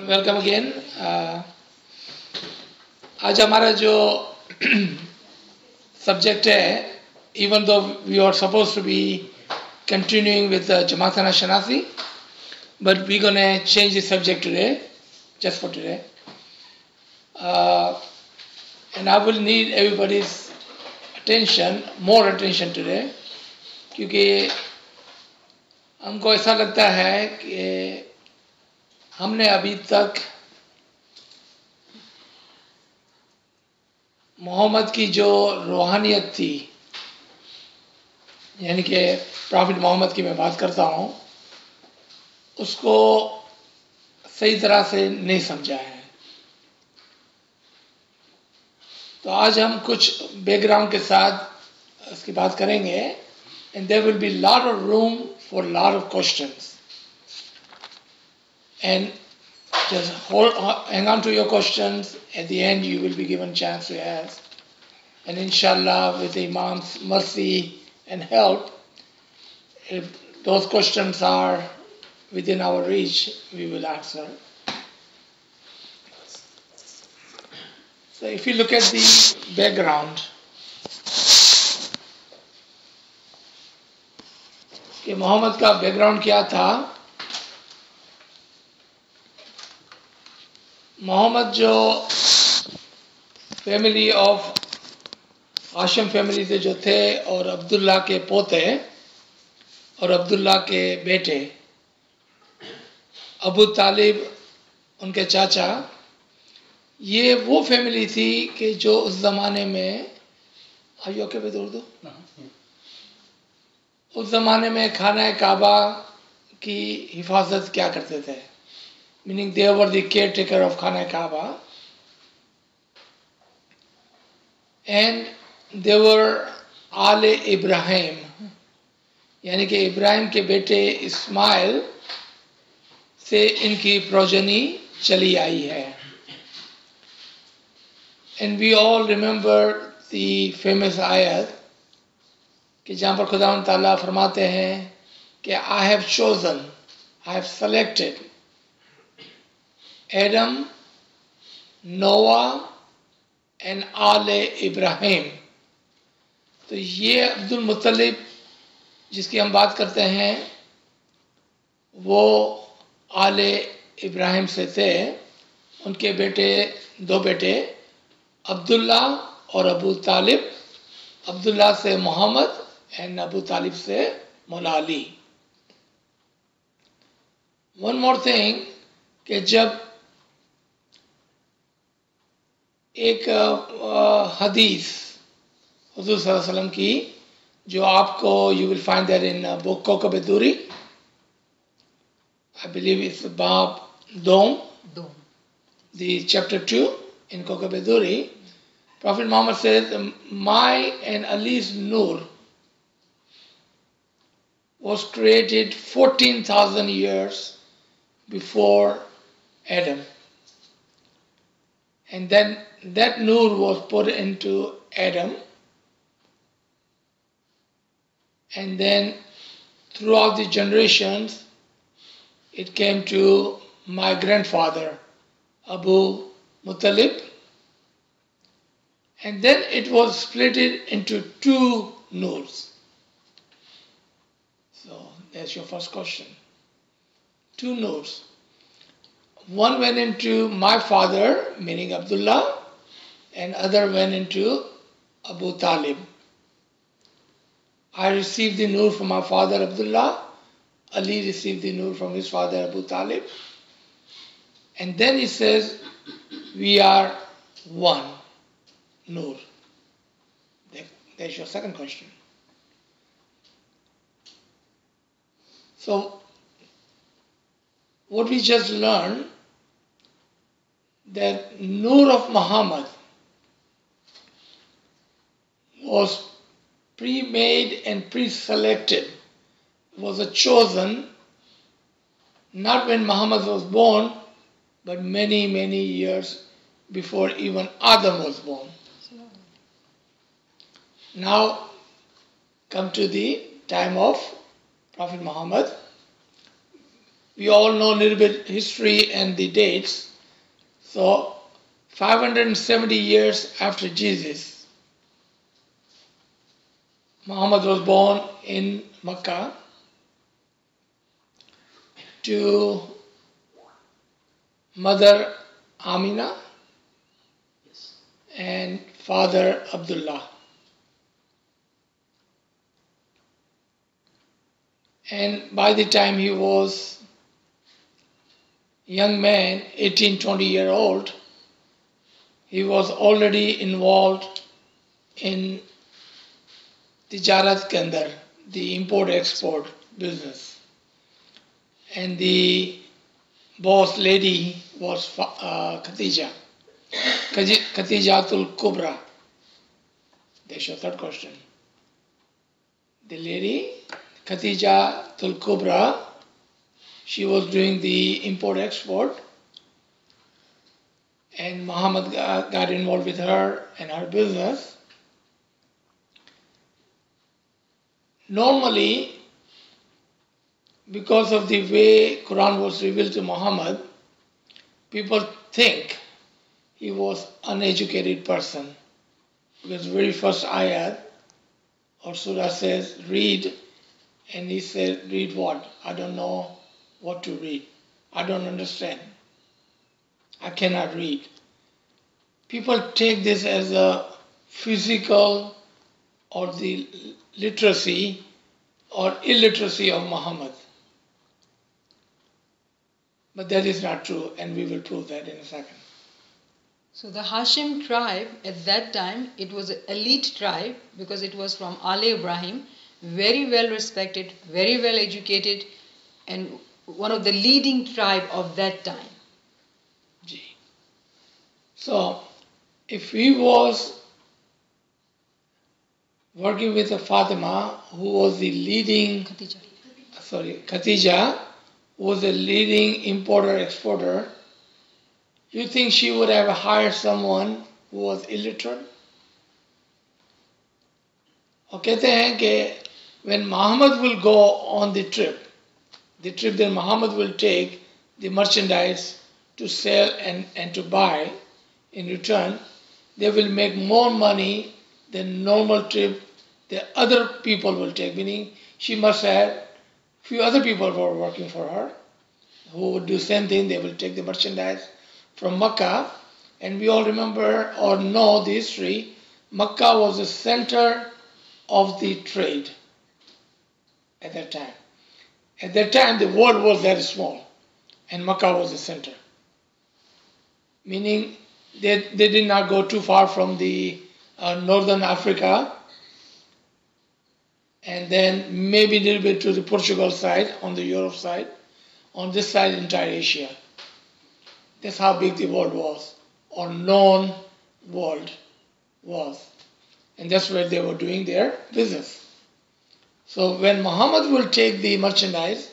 Welcome again. आज हमारा जो सब्जेक्ट है, even though we are supposed to be continuing with Jamaatana Shanasi, but we're going to change the subject today, just for today. And I will need everybody's attention, more attention today, क्योंकि हमको ऐसा लगता है कि हमने अभी तक मोहम्मद की जो रूहानियत थी, यानी कि प्रॉफिट मोहम्मद की मैं बात करता हूँ, उसको सही तरह से नहीं समझा है। तो आज हम कुछ बैकग्राउंड के साथ इसकी बात करेंगे, and there will be lot of room for lot of questions. And just hang on to your questions. At the end, you will be given chance to ask. And inshallah, with the Imam's mercy and help, if those questions are within our reach, we will answer. So if you look at the background, कि मोहम्मद का background क्या था। मोहम्मद जो family of Hashim family से जो थे, और अब्दुल्ला के पोते और अब्दुल्ला के बेटे, अबू तालिब उनके चाचा, ये वो फैमिली थी कि जो उस ज़माने में आइयो के पे दो उस ज़माने में खाना काबा की हिफाजत क्या करते थे, meaning they were the caretaker of Khana Kaaba, and they were आले इब्राहिम, यानी कि इब्राहिम के बेटे इस्माइल से इनकी प्रोजनी चली आई है। And we all remember the famous ayat कि जहाँ पर खुदावंद ताला फरमाते हैं कि I have chosen, I have selected Adam, Noah and आले इब्राहिम। तो ये अब्दुल मुत्तलिब जिसकी हम बात करते हैं, वो आले इब्राहिम से थे। उनके बेटे, दो बेटे, अब्दुल्ला और अबू तालिब। अब्दुल्ला से मोहम्मद एंड अबू तालिब से मौला अली। वन मोर थिंग कि जब एक हदीस हुज़ूर सल्लल्लाहु अलैहि वसल्लम की, जो आपको you will find that in book कोकबेदूरी, आई बिलीव इट्स बाब दोम, the chapter 2 in Kokabeduri, Prophet Muhammad says, my and Ali's Nur was created 14,000 years before Adam. And then that Nur was put into Adam. And then throughout the generations, it came to my grandfather, Abu Muttalib. And then it was split into two Nurs. So that's your first question. Two Nurs. One went into my father, meaning Abdullah, and other went into Abu Talib. I received the Nur from my father Abdullah, Ali received the Nur from his father Abu Talib. And then he says, we are one Nur. That's your second question. So, what we just learned, that Nur of Muhammad was pre-made and pre-selected, was chosen not when Muhammad was born, but many, many years before even Adam was born. Now come to the time of Prophet Muhammad. we all know a little bit history and the dates. So 570 years after Jesus, Muhammad was born in Mecca to mother Amina and father Abdullah. And by the time he was a young man, 18, 20-year-old, he was already involved in tijarat ke andar, the import-export business. And the boss lady was Khadija, Khadijatul Kubra. That's your third question. The lady, Khadijatul Kubra, she was doing the import-export, and Muhammad got involved with her and her business. Normally, because of the way Quran was revealed to Muhammad, people think he was uneducated person. Because the very first ayat or surah says, read, and he said, read what? I don't know what to read. I don't understand. I cannot read. People take this as a physical or the literacy or illiteracy of Muhammad. But that is not true, and we will prove that in a second. So the Hashim tribe at that time, it was an elite tribe because it was from Ali Ibrahim, very well respected, very well educated, and one of the leading tribe of that time. So, if he was working with a Fatima, who was the leading, Khatija, who was the leading importer-exporter, you think she would have hired someone who was illiterate? और कहते हैं कि when Muhammad will go on the trip that Muhammad will take the merchandise to sell and to buy, in return, they will make more money than normal trip that other people will take, meaning she must have few other people who are working for her who would do same thing. They will take the merchandise from Mecca, and we all remember or know the history. Mecca was the center of the trade at that time. At that time, the world was very small, and Mecca was the center. Meaning, they did not go too far from the northern Africa, and then maybe a little bit to the Portugal side, on the Europe side, on this side, entire Asia. That's how big the world was, or known world was. And that's where they were doing their business. So when Muhammad will take the merchandise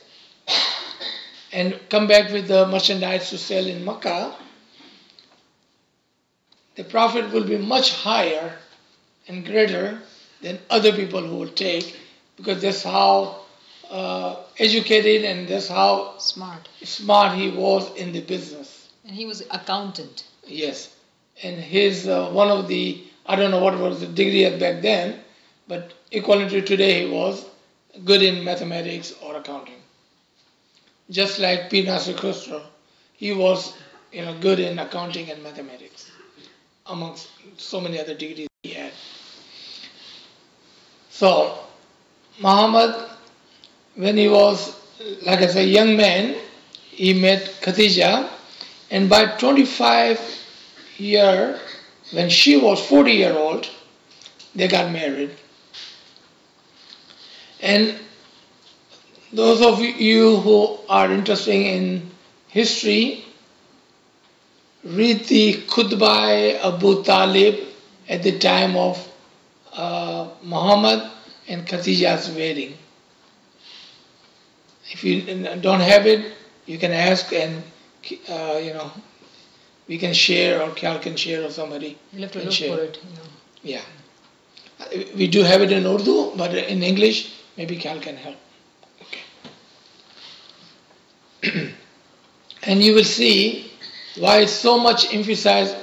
and come back with the merchandise to sell in Mecca, the profit will be much higher and greater than other people who will take, because that's how educated and that's how smart he was in the business. And he was accountant. Yes. And his one of the, I don't know what was the degree back then, but equivalent to today, he was good in mathematics or accounting. Just like P. Nasser Khosrow, he was good in accounting and mathematics, amongst so many other degrees he had. So, Muhammad, when he was, like I said, young man, he met Khadija, and by 25 years, when she was 40-year-old, they got married. And those of you who are interested in history, read the Khutbah Abu Talib at the time of Muhammad and Khadija's wedding. If you don't have it, you can ask, and we can share, or Kyal can share, or somebody. You'll have to can look share. for it. Yeah. We do have it in Urdu, but in English, maybe Kyal can help. Okay. And you will see why so much emphasis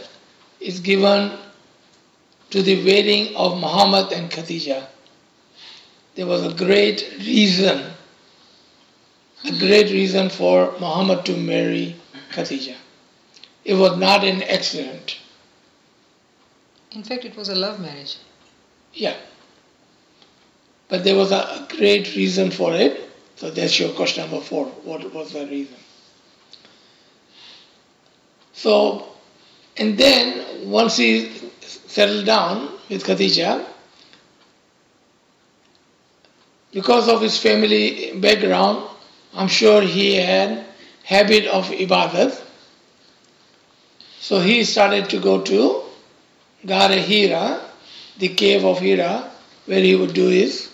is given to the wedding of Muhammad and Khadija. There was a great reason for Muhammad to marry Khadija. It was not an accident. In fact, it was a love marriage. Yeah. But there was a great reason for it. So that's your question number 4. What was the reason? So, and then once he settled down with Khadija, because of his family background, I'm sure he had habit of ibadat. So he started to go to Gara Hira, the cave of Hira, where he would do his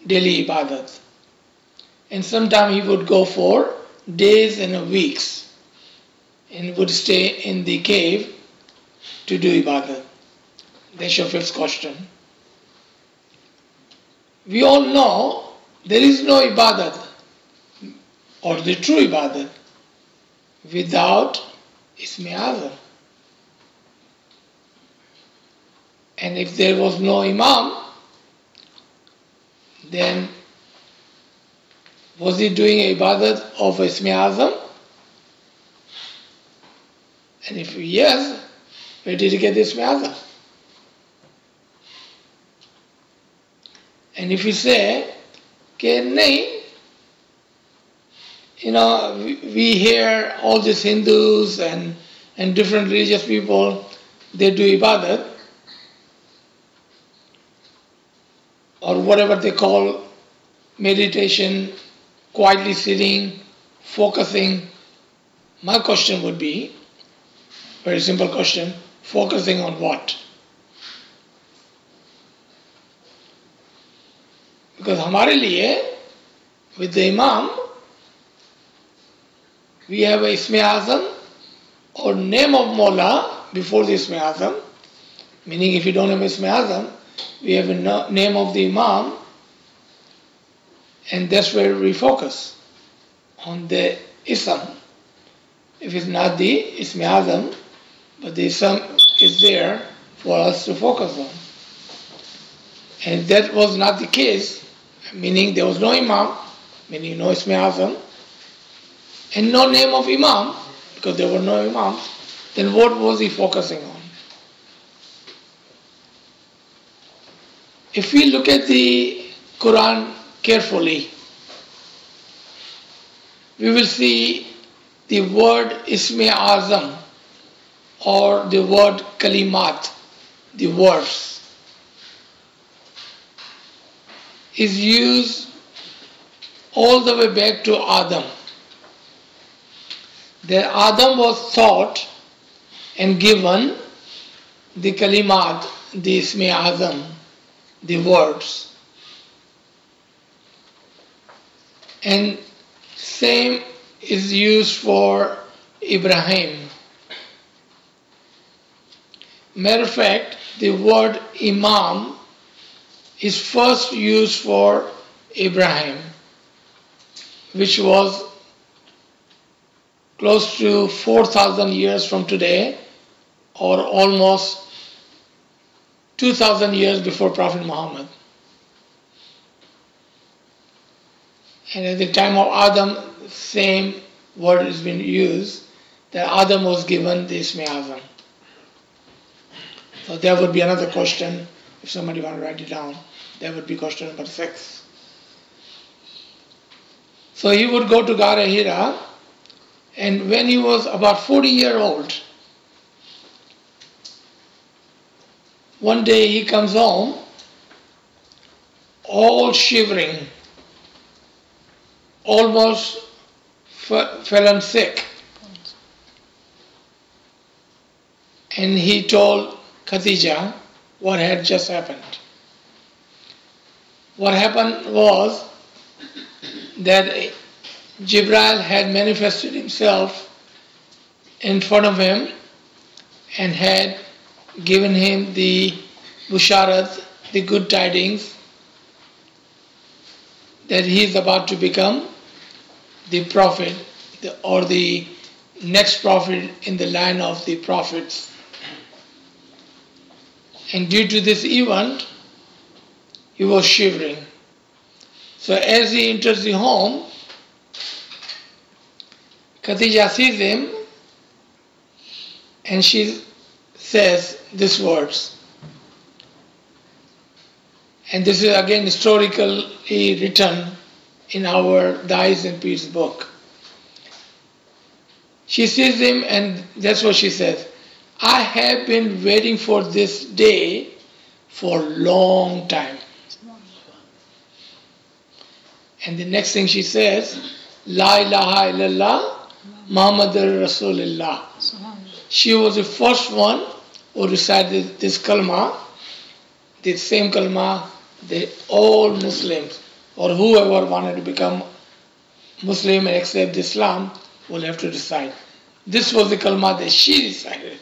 daily ibadat. And sometimes he would go for days and weeks and would stay in the cave to do ibadat. That's your first question. We all know there is no ibadat or the true ibadat without Ismi Azam. And if there was no Imam, then was he doing a ibadat of Ismi Azam? And if yes, where did he get this Ismi Azam? And if you say, okay, nahi, we hear all these Hindus and different religious people, they do ibadat, or whatever they call meditation, quietly sitting, focusing. My question would be, very simple question, focusing on what? Because हमारे लिए, with the Imam, we have a Ismi Azam or name of Mawla before the Ismi Azam. Meaning if you don't have Ismi Azam, we have a name of the Imam, and that's where we focus on the Ism. If it's not the Ismi Azam, but the Ism is there for us to focus on. And if that was not the case, meaning there was no Imam, meaning no Ismi Azam, and no name of Imam, because there were no Imams, then what was he focusing on? If we look at the Quran carefully, we will see the word Ismi Azam or the word Kalimat, the words, is used all the way back to Adam. That Adam was taught and given the Kalimat, the Ismi Azam, the words. And same is used for Ibrahim. Matter of fact, the word Imam is first used for Ibrahim, which was close to 4,000 years from today, or almost 2,000 years before Prophet Muhammad. And at the time of Adam, same word has been used, that Adam was given the Ismi Azam. So there would be another question, if somebody want to write it down, that would be question number 6. So he would go to Gara Hira, and when he was about 40-years old, one day he comes home, all shivering, almost fallen sick. And he told Khadija what had just happened. What happened was that Jibril had manifested himself in front of him and had given him the busharat, the good tidings, that he is about to become the prophet, or the next prophet in the line of the prophets. And due to this event, he was shivering. So as he enters the home, Khadija sees him and she says these words. And this is again historically written in our The Eyes and Peace book. She sees him and that's what she says. I have been waiting for this day for a long time. And the next thing she says, La ilaha illallah Muhammadur Rasulullah. She was the first one who recited this kalma, the same kalma that all Muslims or whoever wanted to become Muslim and accept Islam will have to recite. This was the kalma that she recited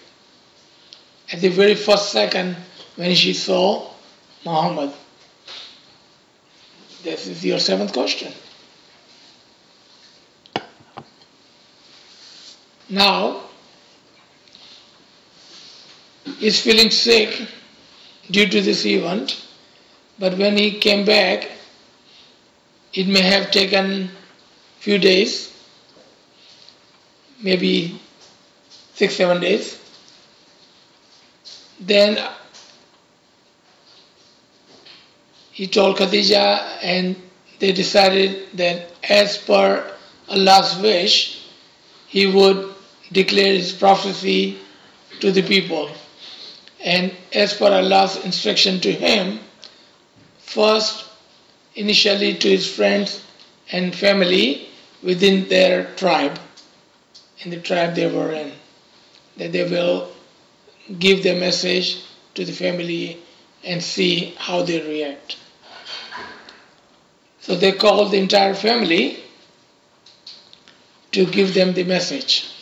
at the very first second when she saw Muhammad. This is your seventh question. Now, he's feeling sick due to this event, but when he came back, it may have taken few days, maybe 6-7 days. Then he told Khadija and they decided that as per Allah's wish, he would declare his prophecy to the people. And as per Allah's instruction to him, first initially to his friends and family within their tribe, in the tribe they were in, that they will give their message to the family and see how they react. So they called the entire family to give them the message.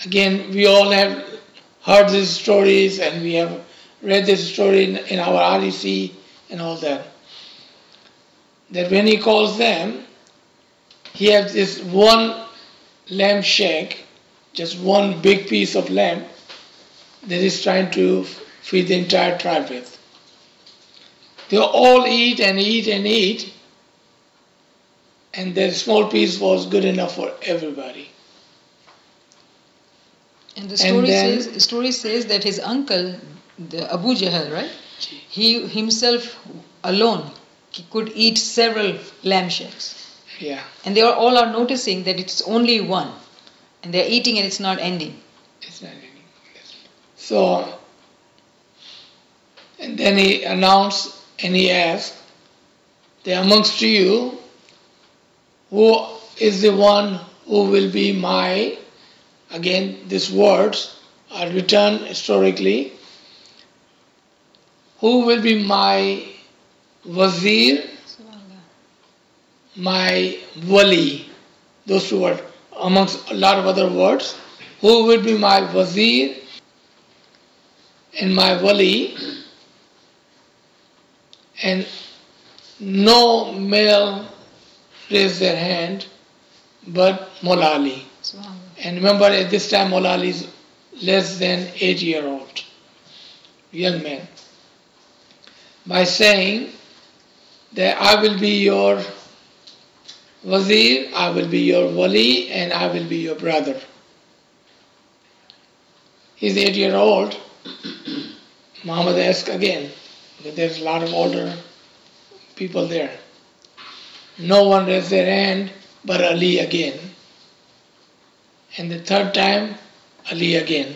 Again, we all have heard these stories and we have read this story in our REC and all that. That when he calls them, he has this one lamb shake, just one big piece of lamb that he's trying to feed the entire tribe with. They all eat and eat and eat, and that small piece was good enough for everybody. And the story says that his uncle, the Abu Jahl, right? He himself alone could eat several lamb shakes. Yeah. And they all are noticing that it's only one, and they're eating and it's not ending. It's not ending. So, and then he announced and he asked, that amongst you, who is the one who will be my, again these words are written historically, who will be my wazir, my wali, those two words, amongst a lot of other words, who will be my wazir and my wali, and no male raised their hand but Mola Ali. And remember, at this time Mola Ali is less than 8-year-old young man. By saying that I will be your wazir, I will be your wali, and I will be your brother. He's 8-year-old. Muhammad asked again, because there's a lot of older people there. No one raised their hand but Ali again. And the third time, Ali again.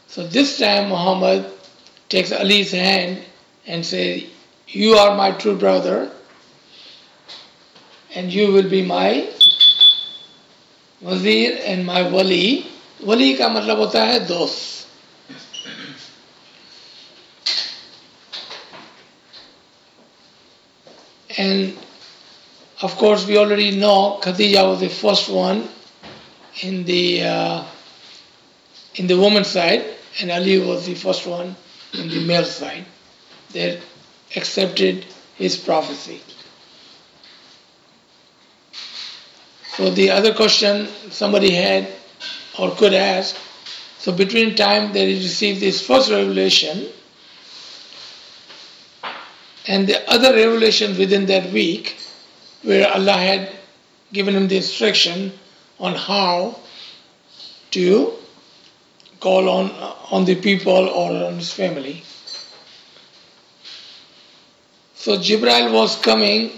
So this time Muhammad takes Ali's hand and says, you are my true brother and you will be my wazir and my wali. Wali का मतलब होता है दोस्त. And of course we already know Khadija was the first one in the woman's side, and Ali was the first one in the male side that accepted his prophecy. So the other question somebody had or could ask, so between time that he received this first revelation and the other revelation within that week, where Allah had given him the instruction on how to call on the people or on his family. So Jibril was coming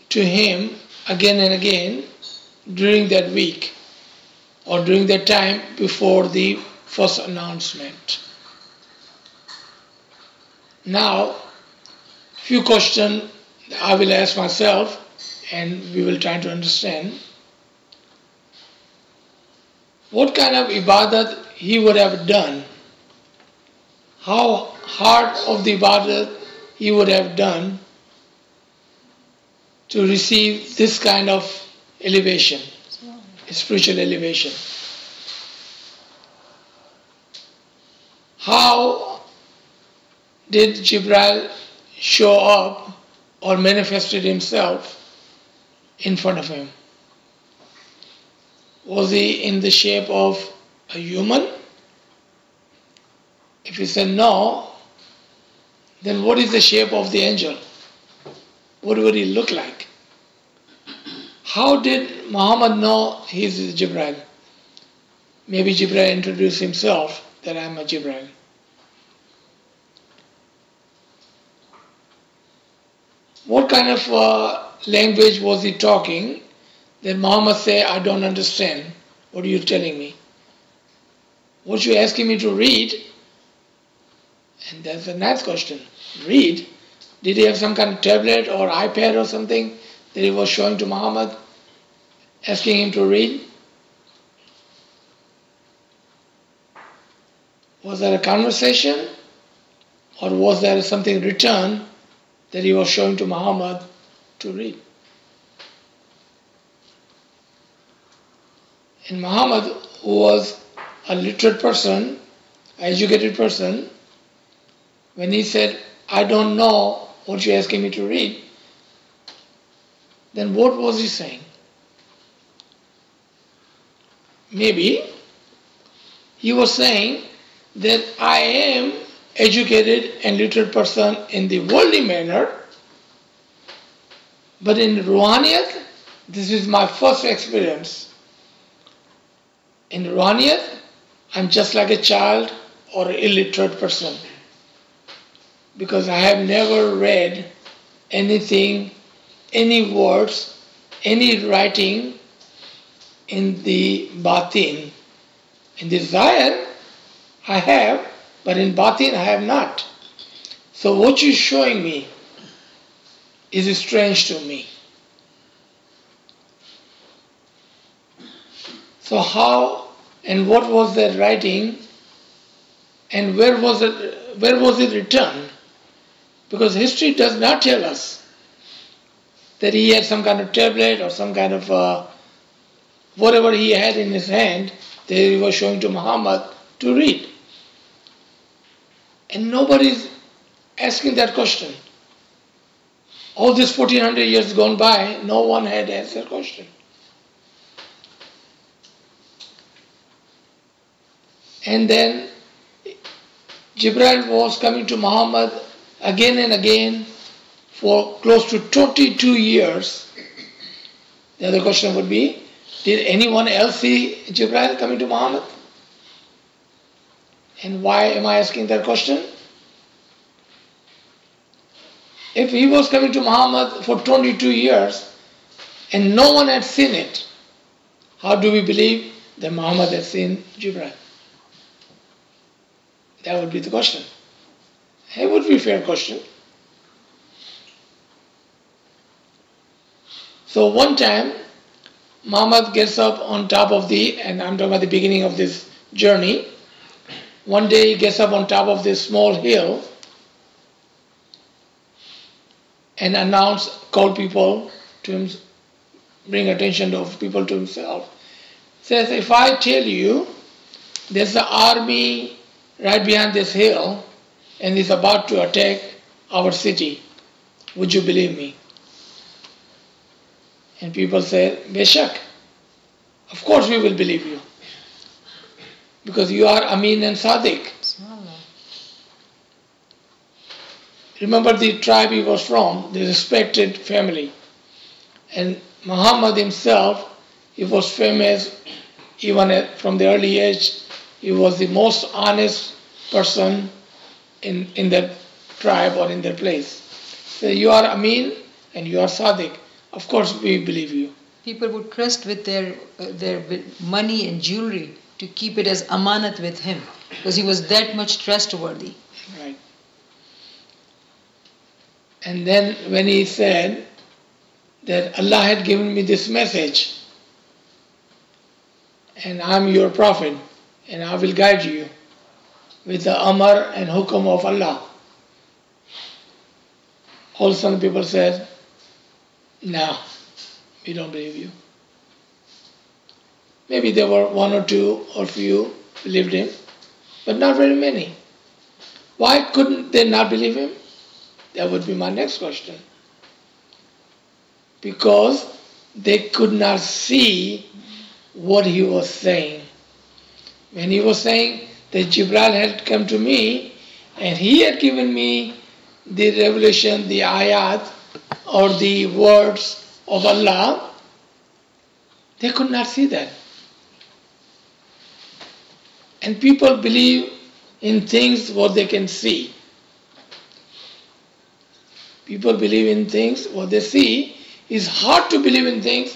to him again and again during that week or during that time before the first announcement. Now, few questions I will ask myself and we will try to understand. What kind of ibadat he would have done? How hard of the ibadat he would have done to receive this kind of elevation, spiritual elevation? How did Jibril show up or manifested himself in front of him? Was he in the shape of a human? If you say no, then what is the shape of the angel? What would he look like? How did Muhammad know he is Jibril? Maybe Jibril introduced himself that I am a Jibril. What kind of language was he talking that Muhammad said, I don't understand. What are you telling me? What you asking me to read? And that's a nice question. Read? Did he have some kind of tablet or iPad or something that he was showing to Muhammad, asking him to read? Was there a conversation or was there something written that he was showing to Muhammad to read? And Muhammad, who was a literate person, an educated person, when he said, I don't know what you're asking me to read, then what was he saying? Maybe he was saying that I am educated and literate person in the worldly manner, but in Ruhaniyat, this is my first experience. In Ruhaniyat, I'm just like a child or an illiterate person because I have never read anything, any words, any writing in the Batin. In the Zahir, I have, but in Batin, I have not. So what you're showing me is strange to me. So how and what was that writing and where was it written? Because history does not tell us that he had some kind of tablet or some kind of whatever he had in his hand that he was showing to Muhammad to read. And nobody is asking that question. All these 1400 years gone by, no one had asked that question. And then Jibril was coming to Muhammad again and again for close to 22 years. The other question would be, did anyone else see Jibril coming to Muhammad? And why am I asking that question? If he was coming to Muhammad for 22 years and no one had seen it, how do we believe that Muhammad had seen Jibril? That would be the question. It would be a fair question. So one time, Muhammad gets up on top of and I'm talking about the beginning of this journey. One day he gets up on top of this small hill and call people to him, bring attention of people to himself. Says, if I tell you there's an army right behind this hill and is about to attack our city, would you believe me? And people say, Beshak, Of course we will believe you. Because you are Amin and Sadiq. Remember the tribe he was from, the respected family. And Muhammad himself, he was famous even from the early age. He was the most honest person in that tribe or in their place. So you are Amin and you are Sadiq. Of course we believe you. People would trust with their money and jewelry to keep it as amanat with him, because he was that much trustworthy. Right. And then when he said that Allah had given me this message and I'm your prophet and I will guide you with the amr and hukum of Allah, all some people said, no, we don't believe you. Maybe there were one or two or few believed him, but not very many. Why couldn't they not believe him? That would be my next question. Because they could not see what he was saying. When he was saying that Jibril had come to me and he had given me the revelation, the ayat or the words of Allah, they could not see that. And people believe in things what they can see. People believe in things what they see. It's hard to believe in things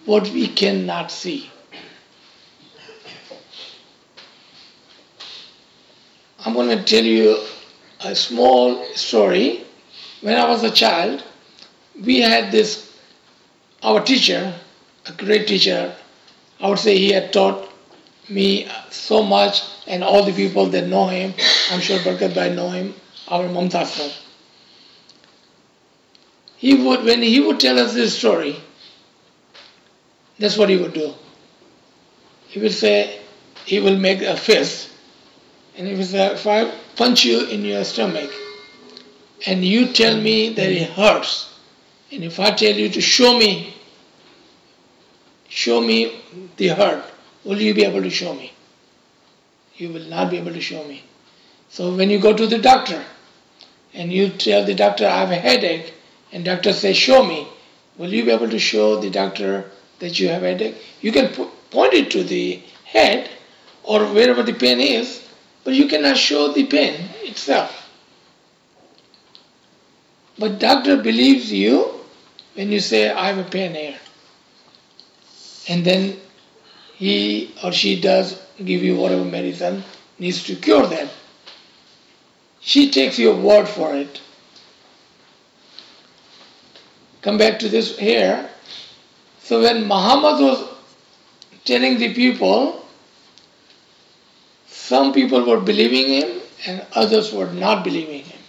what we cannot see. I'm going to tell you a small story. When I was a child, we had this, our teacher, a great teacher. I would say he had taught me so much, and all the people that know him, I'm sure Barkat Bhai know him, our Mumtaz sir. When he would tell us this story, that's what he would do. He would say, he will make a fist, and he would say, if I punch you in your stomach, and you tell me that it hurts, and if I tell you to show me the hurt, will you be able to show me? You will not be able to show me. So when you go to the doctor, and you tell the doctor, I have a headache, and doctor says, show me, will you be able to show the doctor that you have a headache? You can point it to the head or wherever the pain is, but you cannot show the pain itself. But doctor believes you when you say, I have a pain here. And then he or she does give you whatever medicine needs to cure that. She takes your word for it. Come back to this here. So when Muhammad was telling the people, some people were believing him and others were not believing him.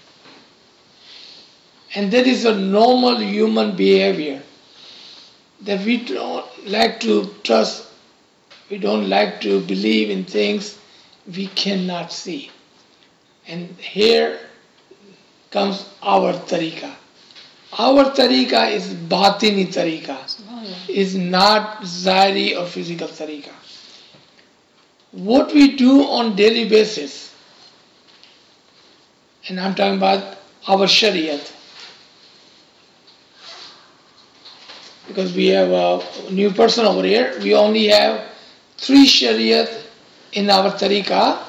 And that is a normal human behavior, that we don't like to trust, we don't like to believe in things we cannot see. And here comes our tariqah. Our tariqah is batini tariqah, is not zahiri or physical tariqah. What we do on daily basis, and I'm talking about our shariat, because we have a new person over here, we only have 3 shariat in our tariqah,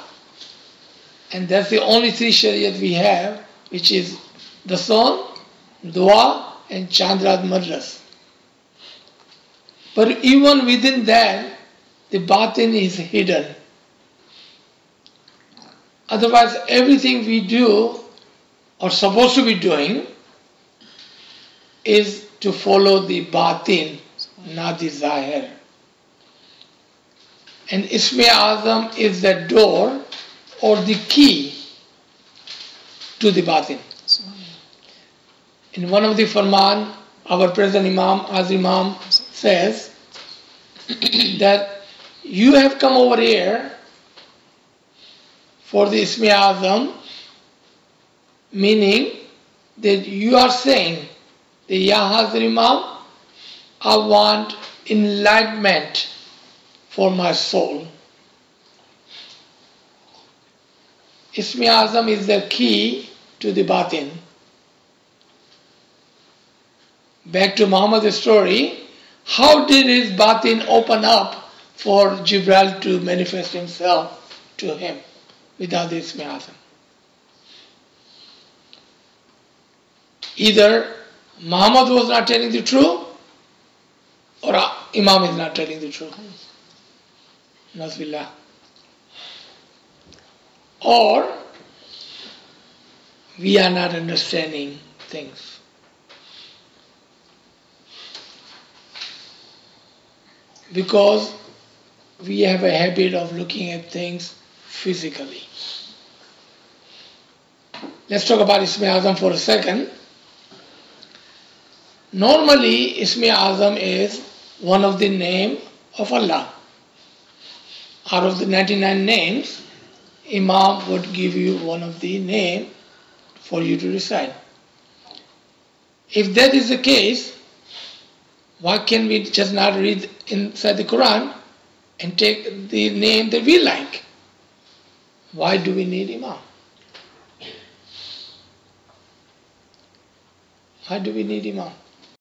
and that's the only 3 shariat we have, which is the sun, dua, and Chandrat Madras. But even within that, the batin is hidden. Otherwise, everything we do, or supposed to be doing, is to follow the batin, not the zahir. And Isme Azam is the door or the key to the batin. In one of the Farman, our present Imam, Az Imam, says that you have come over here for the Isme Azam, meaning that you are saying that Ya Hazir Imam, I want enlightenment for my soul. Ismi Azam is the key to the batin. Back to Muhammad's story, how did his batin open up for Jibril to manifest himself to him without the Ismi Azam? Either Muhammad was not telling the truth, or Imam is not telling the truth. Nazbillah. Or we are not understanding things. Because we have a habit of looking at things physically. Let's talk about Ismi Azam for a second. Normally, Ismi Azam is one of the names of Allah. Out of the 99 names, Imam would give you one of the names for you to recite. If that is the case, why can we just not read inside the Quran and take the name that we like? Why do we need Imam? Why do we need Imam?